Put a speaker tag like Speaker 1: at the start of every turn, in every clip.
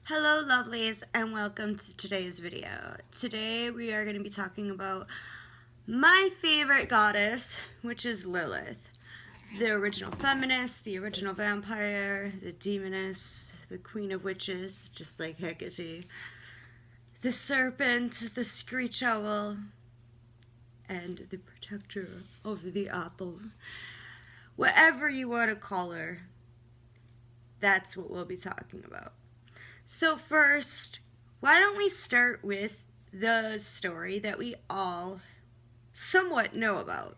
Speaker 1: Hello lovelies and welcome to today's video. Today we are going to be talking about my favorite goddess, which is Lilith. The original feminist, the original vampire, the demoness, the queen of witches, just like Hecate, the serpent, the screech owl, and the protector of the apple. Whatever you want to call her, that's what we'll be talking about. So first, why don't we start with the story that we all somewhat know about.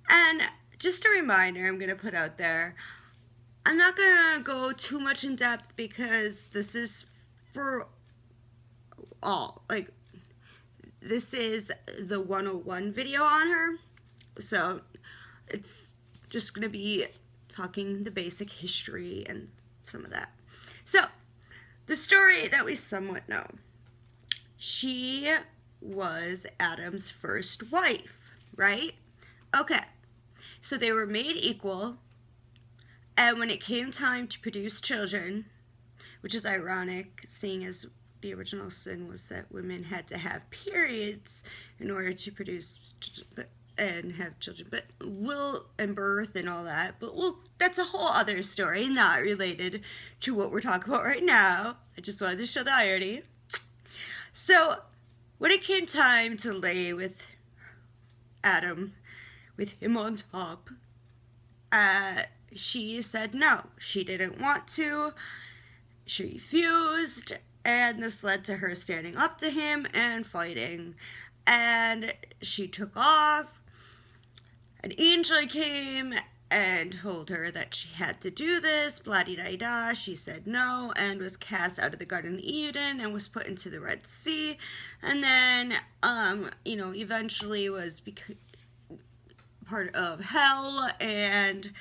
Speaker 1: And just a reminder I'm going to put out there, I'm not going to go too much in depth because this is for all. This is the 101 video on her. So it's just going to be talking the basic history and some of that. So, the story that we somewhat know. She was Adam's first wife, right? Okay, so they were made equal, and when it came time to produce children, which is ironic, seeing as the original sin was that women had to have periods in order to produce and have children, but and birth and all that, but that's a whole other story, not related to what we're talking about right now. I just wanted to show the irony. So when it came time to lay with Adam, with him on top, she said no. She didn't want to. She refused, and this led to her standing up to him and fighting. And she took off. An angel came and told her that she had to do this, blah-de-da-da. She said no and was cast out of the Garden of Eden and was put into the Red Sea. And then, eventually was part of hell and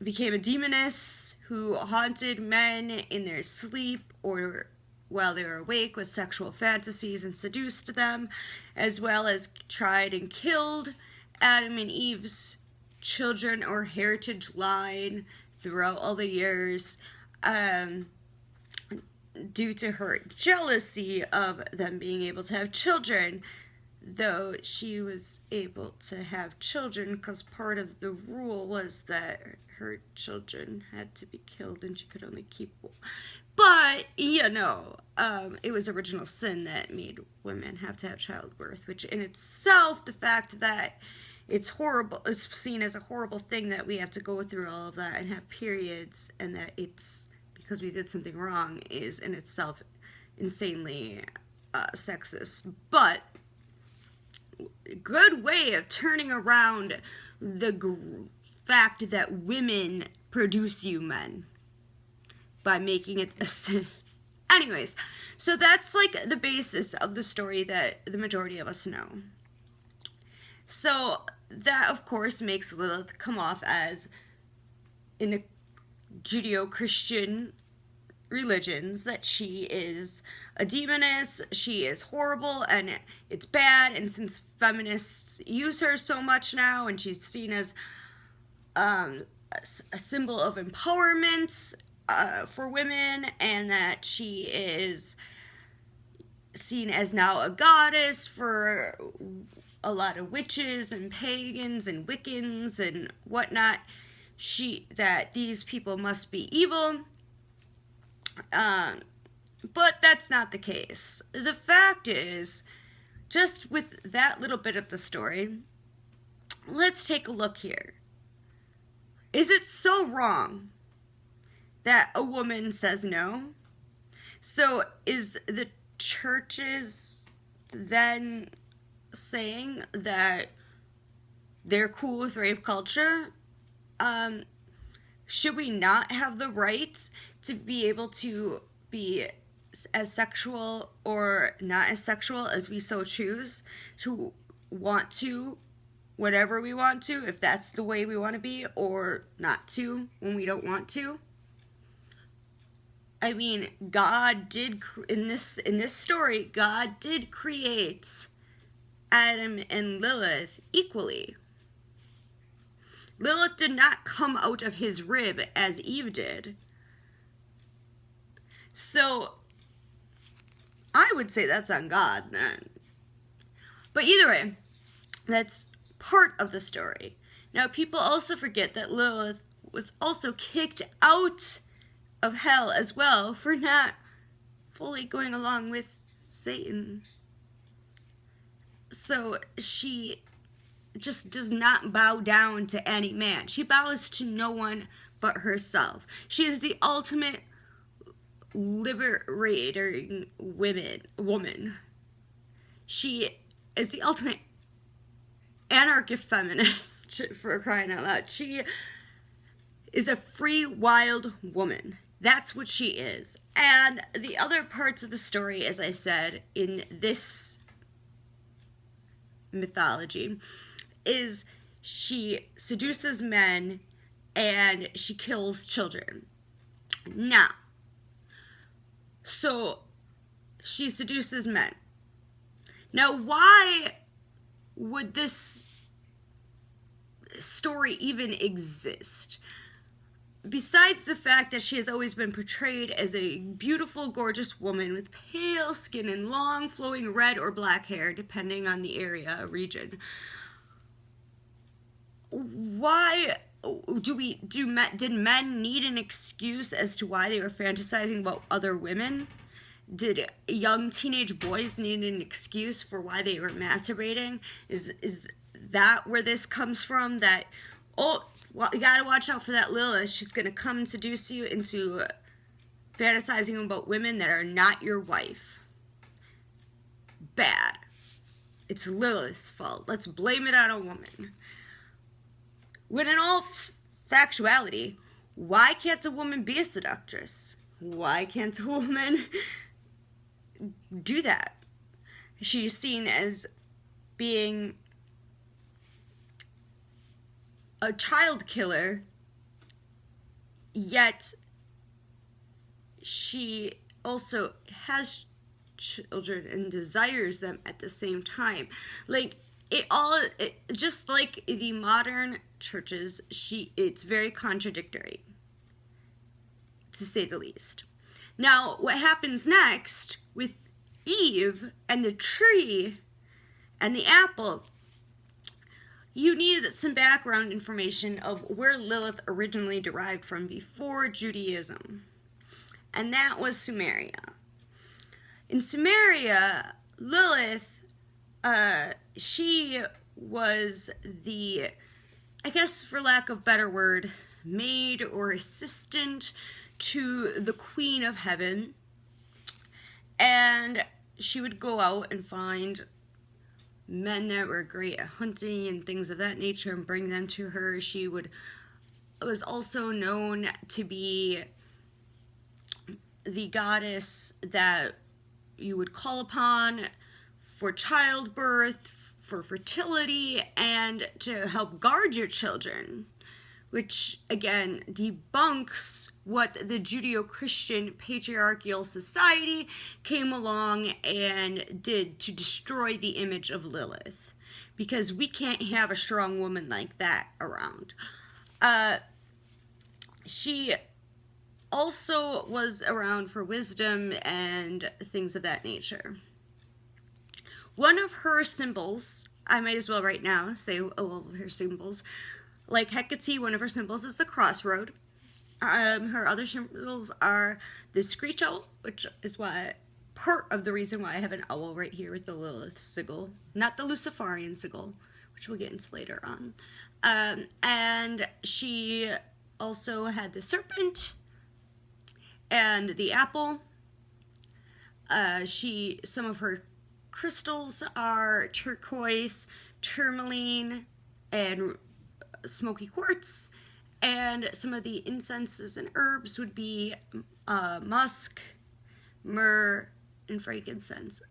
Speaker 1: became a demoness who haunted men in their sleep or while they were awake with sexual fantasies and seduced them, as well as tried and killed Adam and Eve's children or heritage line throughout all the years due to her jealousy of them being able to have children, though she was able to have children because part of the rule was that her children had to be killed and she could only keep one. But, it was original sin that made women have to have childbirth, which in itself, the fact that it's horrible, it's seen as a horrible thing that we have to go through all of that and have periods, and that it's because we did something wrong is in itself insanely sexist. But a good way of turning around the fact that women produce you men by making it a sin. Anyways, so that's like the basis of the story that the majority of us know. So that, of course, makes Lilith come off as, in the Judeo-Christian religions, that she is a demoness, she is horrible, and it's bad, and since feminists use her so much now, and she's seen as a symbol of empowerment for women, and that she is seen as now a goddess for a lot of witches and pagans and Wiccans and whatnot, that these people must be evil. But that's not the case. The fact is, just with that little bit of the story, let's take a look here. Is it so wrong that a woman says no? So is the churches then saying that they're cool with rape culture? Should we not have the right to be able to be as sexual or not as sexual as we so choose, to want to whatever we want to, if that's the way we want to be, or not to when we don't want to? I mean, God did, in this story, God did create Adam and Lilith equally. Lilith did not come out of his rib as Eve did. So I would say that's on God then. But either way, that's part of the story. Now, people also forget that Lilith was also kicked out of hell as well for not fully going along with Satan. So she just does not bow down to any man. She bows to no one but herself. She is the ultimate liberating woman. She is the ultimate anarchist feminist, for crying out loud. She is a free, wild woman. That's what she is. And the other parts of the story, as I said, in this mythology, is she seduces men and she kills children. Now, so she seduces men. Now, why would this story even exist? Besides the fact that she has always been portrayed as a beautiful, gorgeous woman with pale skin and long, flowing red or black hair, depending on the area, region. Why did men need an excuse as to why they were fantasizing about other women? Did young teenage boys need an excuse for why they were masturbating? Is that where this comes from? That, oh, well, you gotta watch out for that Lilith. She's gonna come and seduce you into fantasizing about women that are not your wife. Bad. It's Lilith's fault. Let's blame it on a woman. When in all factuality, why can't a woman be a seductress? Why can't a woman do that? She's seen as being a child killer, yet she also has children and desires them at the same time. Like, just like the modern churches, it's very contradictory, to say the least. Now, what happens next with Eve and the tree and the apple, you need some background information of where Lilith originally derived from before Judaism. And that was Sumeria. In Sumeria, Lilith, she was the, I guess for lack of a better word, maid or assistant to the Queen of Heaven. And she would go out and find men that were great at hunting and things of that nature and bring them to her. She was also known to be the goddess that you would call upon for childbirth, for fertility, and to help guard your children, which again debunks what the Judeo-Christian patriarchal society came along and did to destroy the image of Lilith, because we can't have a strong woman like that around. She also was around for wisdom and things of that nature. One of her symbols, I might as well right now say all of her symbols, like Hecate, one of her symbols is the crossroad. Her other symbols are the screech owl, which is part of the reason why I have an owl right here with the Lilith sigil, not the Luciferian sigil, which we'll get into later on. And she also had the serpent and the apple. Some of her crystals are turquoise, tourmaline, and smoky quartz. And some of the incenses and herbs would be musk, myrrh, and frankincense,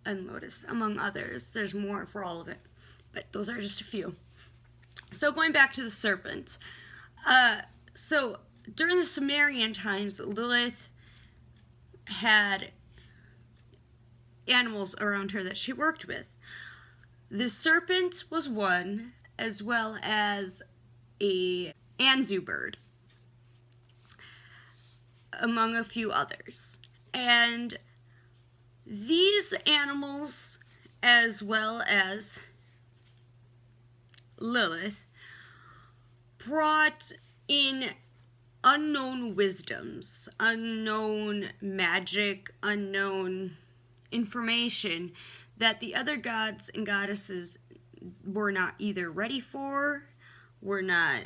Speaker 1: and lotus, among others. There's more for all of it, but those are just a few. So going back to the serpent. So during the Sumerian times, Lilith had animals around her that she worked with. The serpent was one, as well as a Anzu bird. among a few others. And these animals, as well as Lilith, brought in unknown wisdoms, unknown magic, unknown information that the other gods and goddesses were not either ready for, were not,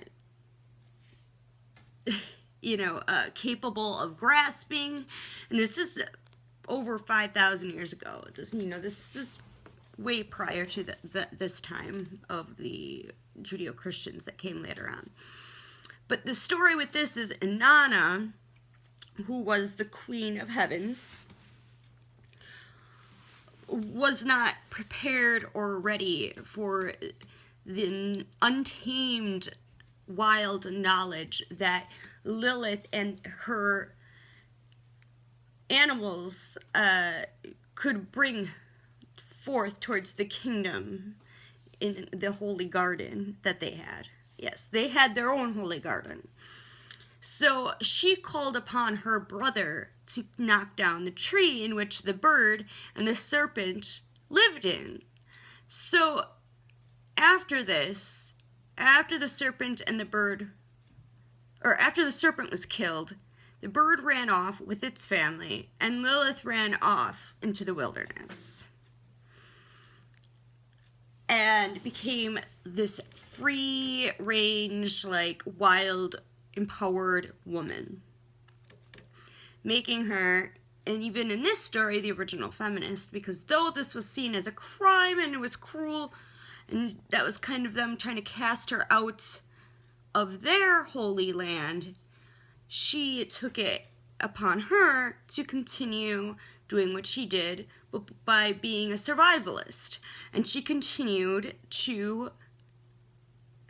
Speaker 1: capable of grasping. And this is over 5,000 years ago. This is way prior to this time of the Judeo-Christians that came later on. But the story with this is Inanna, who was the queen of heavens, was not prepared or ready for the untamed, wild knowledge that Lilith and her animals could bring forth towards the kingdom in the holy garden that they had. Yes, they had their own holy garden. So she called upon her brother to knock down the tree in which the bird and the serpent lived in. So after this, after the serpent was killed, the bird ran off with its family, and Lilith ran off into the wilderness and became this free-range, wild, empowered woman, making her, and even in this story, the original feminist, because though this was seen as a crime and it was cruel, and that was kind of them trying to cast her out of their holy land, she took it upon her to continue doing what she did by being a survivalist. And she continued to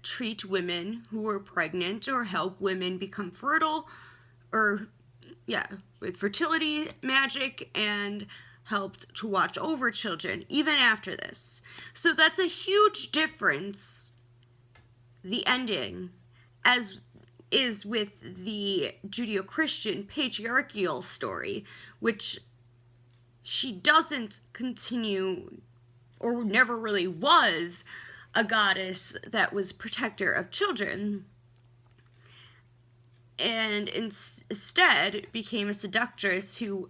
Speaker 1: treat women who were pregnant or help women become fertile, with fertility magic, and helped to watch over children even after this. So that's a huge difference, the ending, as is with the Judeo-Christian patriarchal story, which she doesn't continue, or never really was, a goddess that was protector of children, and instead became a seductress who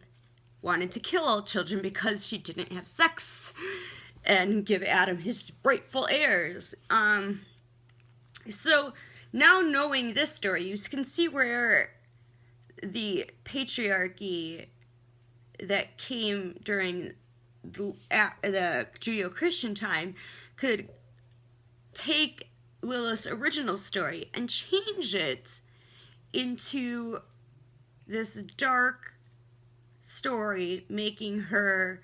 Speaker 1: wanted to kill all children because she didn't have sex and give Adam his rightful heirs. So now knowing this story, you can see where the patriarchy that came during the Judeo-Christian time could take Lilith's original story and change it into this dark story, making her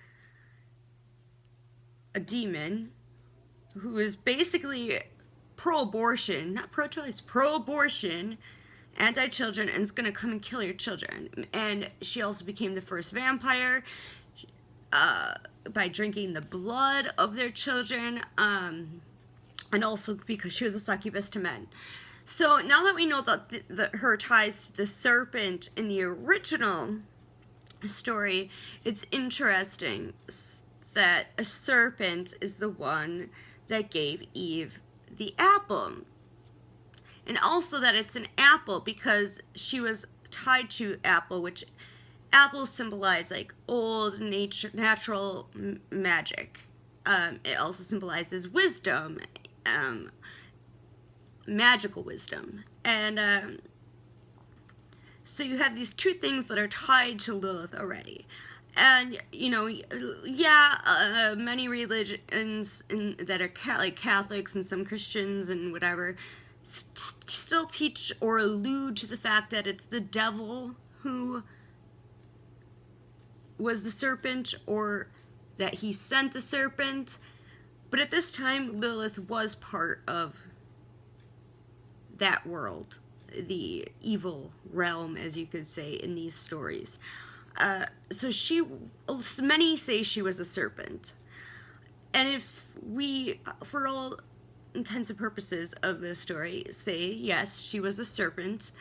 Speaker 1: a demon who is basically pro-abortion, not pro-choice, pro-abortion, anti-children, and is going to come and kill your children. And she also became the first vampire by drinking the blood of their children, and also because she was a succubus to men. So now that we know that her ties to the serpent in the original story, it's interesting that a serpent is the one that gave Eve the apple. And also that it's an apple because she was tied to apple, which apples symbolize old natural magic. It also symbolizes wisdom, magical wisdom. And so you have these two things that are tied to Lilith already. And, many religions that are Catholics and some Christians and whatever still teach or allude to the fact that it's the devil who was the serpent, or that he sent a serpent. But at this time, Lilith was part of that world, the evil realm, as you could say, in these stories. So many say she was a serpent. And if we, for all intents and purposes of this story, say, yes, she was a serpent,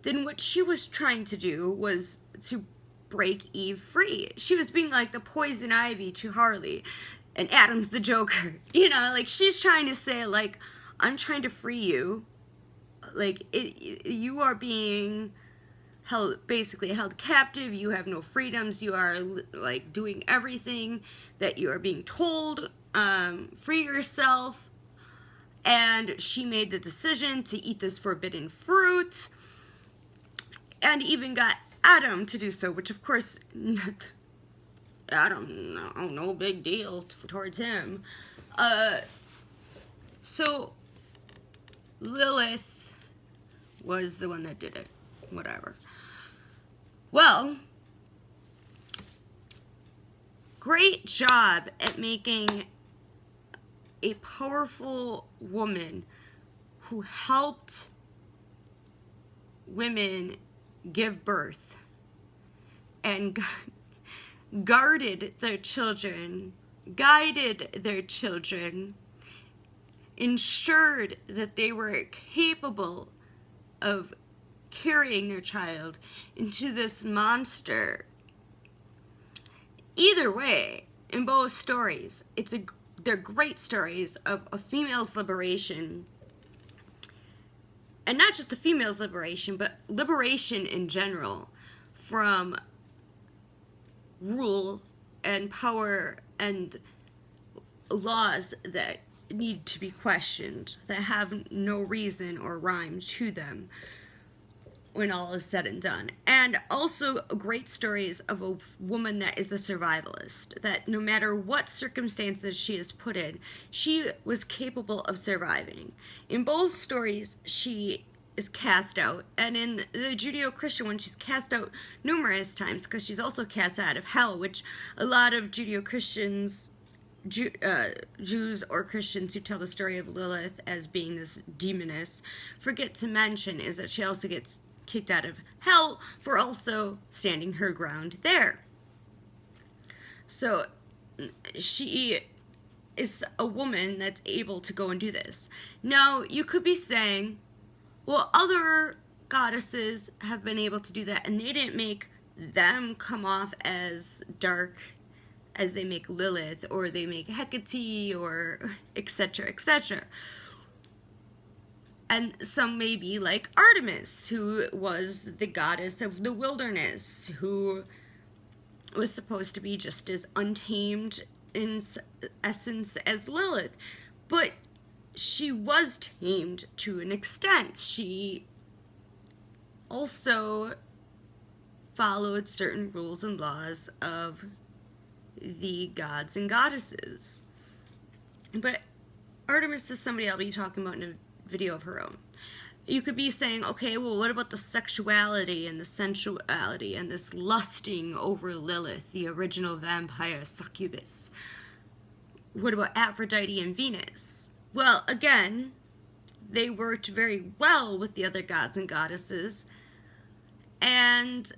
Speaker 1: then what she was trying to do was to break Eve free. She was being like the poison ivy to Harley, and Adam's the Joker. You know, like, she's trying to say, like, I'm trying to free you. Like, you are being basically held captive. You have no freedoms. You are, like, doing everything that you are being told. Free yourself. And she made the decision to eat this forbidden fruit, and even got Adam to do so, which, of course, Adam, no big deal towards him. So Lilith was the one that did it. Whatever. Well, great job at making a powerful woman who helped women give birth and guarded their children, guided their children, ensured that they were capable of carrying their child into this monster. Either way, in both stories, they're great stories of a female's liberation. And not just a female's liberation, but liberation in general from rule and power and laws that need to be questioned, that have no reason or rhyme to them when all is said and done. And also great stories of a woman that is a survivalist, that no matter what circumstances she is put in, she was capable of surviving. In both stories, she is cast out, and in the Judeo-Christian one, she's cast out numerous times, because she's also cast out of hell, which a lot of Judeo-Christians, Jews or Christians who tell the story of Lilith as being this demoness forget to mention is that she also gets kicked out of hell for also standing her ground there. So she is a woman that's able to go and do this. Now, you could be saying, well, other goddesses have been able to do that, and they didn't make them come off as dark as they make Lilith, or they make Hecate, or etc., etc. And some may be like Artemis, who was the goddess of the wilderness, who was supposed to be just as untamed in essence as Lilith. But she was tamed to an extent. She also followed certain rules and laws of the gods and goddesses. But Artemis is somebody I'll be talking about in a video of her own. You could be saying, okay, well, what about the sexuality and the sensuality and this lusting over Lilith, the original vampire succubus? What about Aphrodite and Venus? Well, again, they worked very well with the other gods and goddesses, and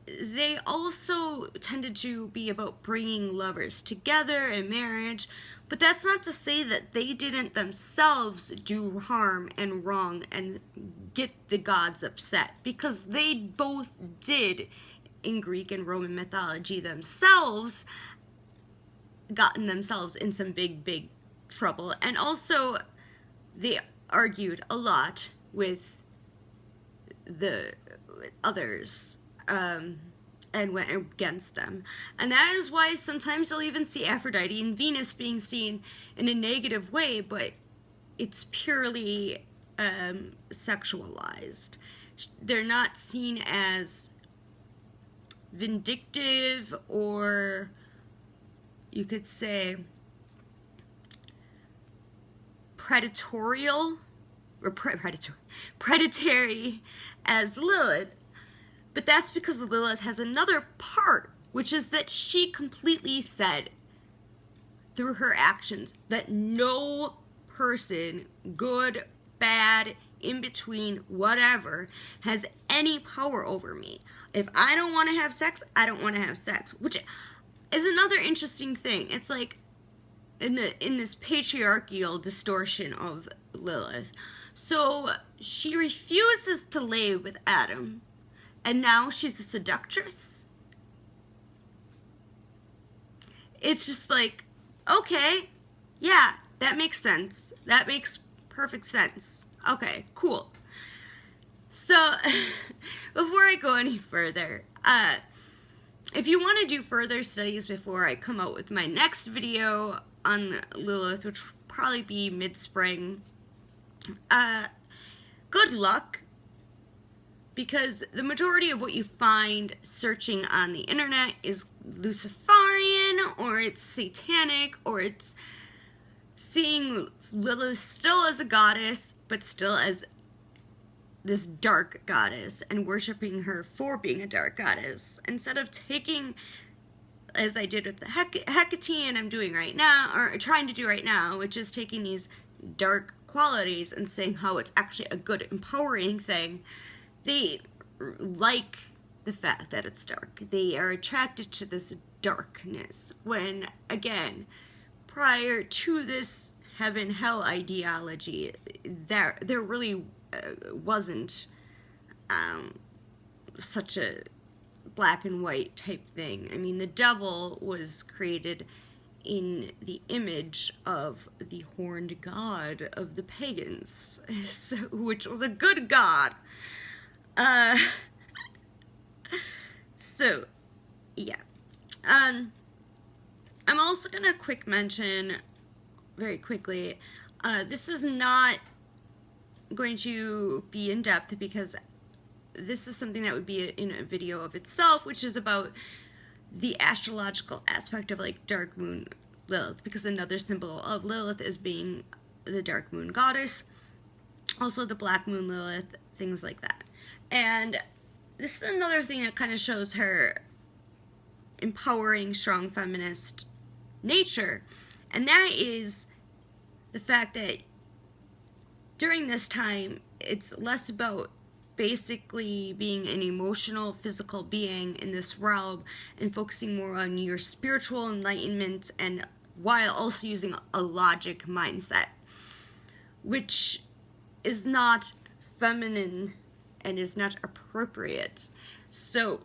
Speaker 1: they also tended to be about bringing lovers together in marriage, but that's not to say that they didn't themselves do harm and wrong and get the gods upset, because they both did in Greek and Roman mythology themselves, gotten themselves in some big trouble. And also they argued a lot with the others and went against them. And that is why sometimes you'll even see Aphrodite and Venus being seen in a negative way, but it's purely sexualized. They're not seen as vindictive, or you could say predatory as Lilith. But that's because Lilith has another part, which is that she completely said through her actions that no person, good, bad, in between, whatever, has any power over me. If I don't want to have sex, I don't want to have sex, which is another interesting thing. It's like in this patriarchal distortion of Lilith. So she refuses to lay with Adam, and now she's a seductress. It's just like, okay, yeah, that makes sense. That makes perfect sense. Okay, cool. So, before I go any further, if you want to do further studies before I come out with my next video on Lilith, which will probably be mid-spring, good luck, because the majority of what you find searching on the internet is Luciferian, or it's satanic, or it's seeing Lilith still as a goddess, but still as this dark goddess, and worshiping her for being a dark goddess, instead of taking, as I did with the Hecate, and I'm doing right now, or trying to do right now, which is taking these dark qualities and saying how it's actually a good, empowering thing. They like the fact that it's dark. They are attracted to this darkness, when, again, prior to this heaven-hell ideology, there really wasn't such a black and white type thing. I mean, the devil was created in the image of the horned god of the pagans, which was a good god. So, yeah. I'm also gonna quick mention, very quickly, this is not going to be in depth, because this is something that would be in a video of itself, which is about the astrological aspect of, like, dark moon Lilith, because another symbol of Lilith is being the dark moon goddess, also the black moon Lilith, things like that. And this is another thing that kind of shows her empowering, strong feminist nature, and that is the fact that during this time, it's less about basically being an emotional, physical being in this realm, and focusing more on your spiritual enlightenment, and while also using a logic mindset, which is not feminine and is not appropriate. So,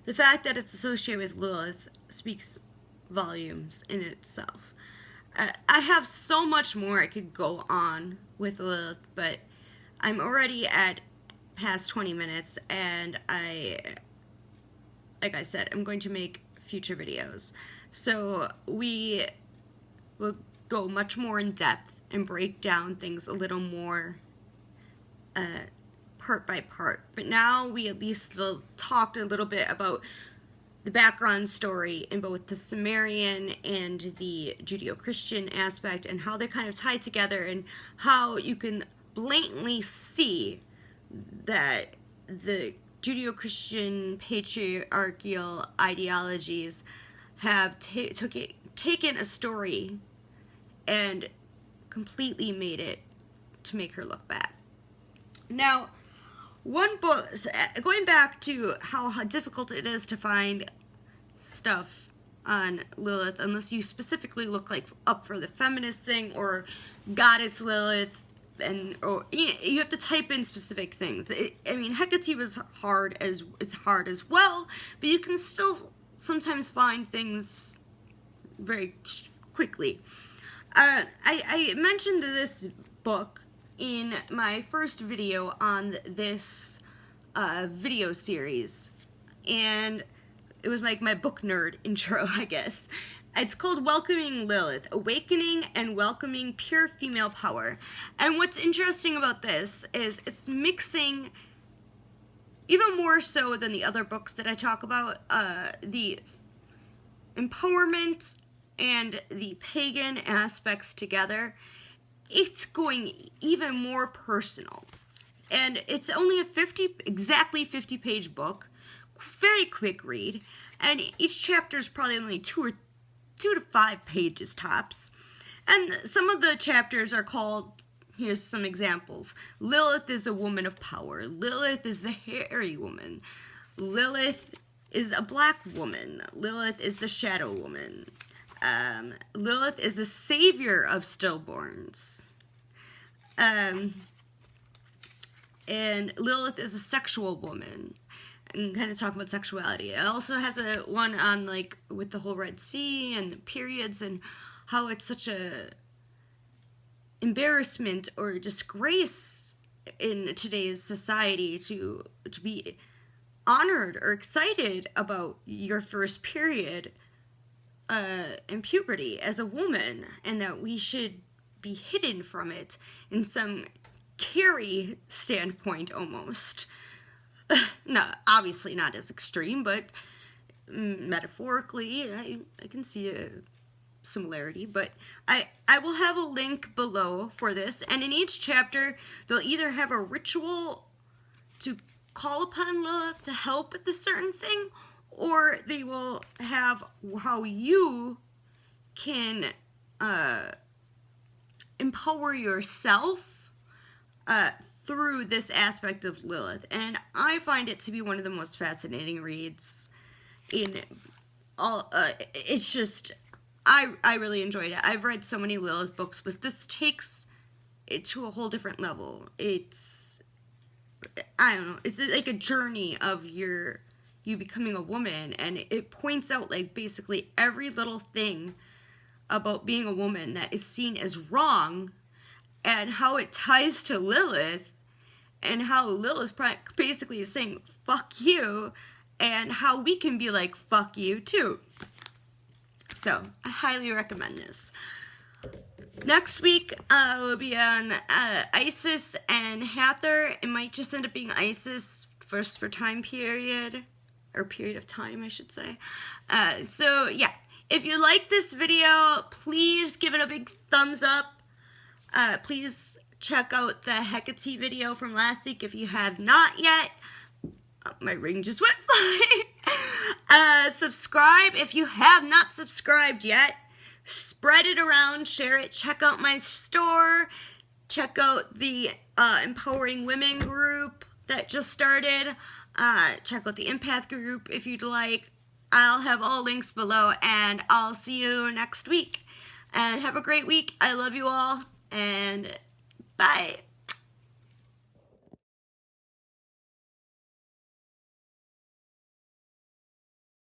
Speaker 1: the fact that it's associated with Lilith speaks volumes in itself. I have so much more I could go on with Lilith, but I'm already at past 20 minutes, and like I said, I'm going to make future videos. So we will go much more in depth and break down things a little more part by part. But now we at least talked a little bit about the background story in both the Sumerian and the Judeo-Christian aspect, and how they kind of tie together, and how you can blatantly see that the Judeo-Christian patriarchal ideologies have taken a story and completely made it to make her look bad. Now, one book, going back to how difficult it is to find stuff on Lilith, unless you specifically look like up for the feminist thing, or Goddess Lilith, or you have to type in specific things. I mean, Hecate was hard as well, but you can still sometimes find things very quickly. I mentioned this book in my first video on this video series, and it was like my book nerd intro, I guess. It's called Welcoming Lilith, Awakening and Welcoming Pure Female Power. And what's interesting about this is it's mixing, even more so than the other books that I talk about, the empowerment and the pagan aspects together. It's going even more personal. And it's only a exactly 50-page book, very quick read, and each chapter is probably only 2 to 5 pages tops. And some of the chapters are called, here's some examples: Lilith is a woman of power. Lilith is the hairy woman. Lilith is a black woman. Lilith is the shadow woman. Lilith is the savior of stillborns. And Lilith is a sexual woman, and kind of talk about sexuality. It also has a one on like with the whole Red Sea and the periods and how it's such a embarrassment or disgrace in today's society to be honored or excited about your first period in puberty as a woman, and that we should be hidden from it in some Carrie standpoint almost. No, obviously not as extreme, but metaphorically I can see a similarity. But I will have a link below for this, and in each chapter they'll either have a ritual to call upon Lilith to help with a certain thing, or they will have how you can empower yourself through this aspect of Lilith. And I find it to be one of the most fascinating reads in all. It's just, I really enjoyed it. I've read so many Lilith books, but this takes it to a whole different level. It's, I don't know, it's like a journey of you becoming a woman, and it points out like basically every little thing about being a woman that is seen as wrong, and how it ties to Lilith, and how Lilith basically is saying fuck you, and how we can be like fuck you too. So I highly recommend this. Next week will be on Isis and Hathor. It might just end up being Isis first for time period, or period of time I should say. So yeah, if you like this video, please give it a big thumbs up. Please check out the Hecate video from last week if you have not yet. My ring just went flying. Subscribe if you have not subscribed yet. Spread it around, share it, check out my store, check out the Empowering Women group that just started, check out the Empath group if you'd like. I'll have all links below, and I'll see you next week. And have a great week. I love you all, and bye.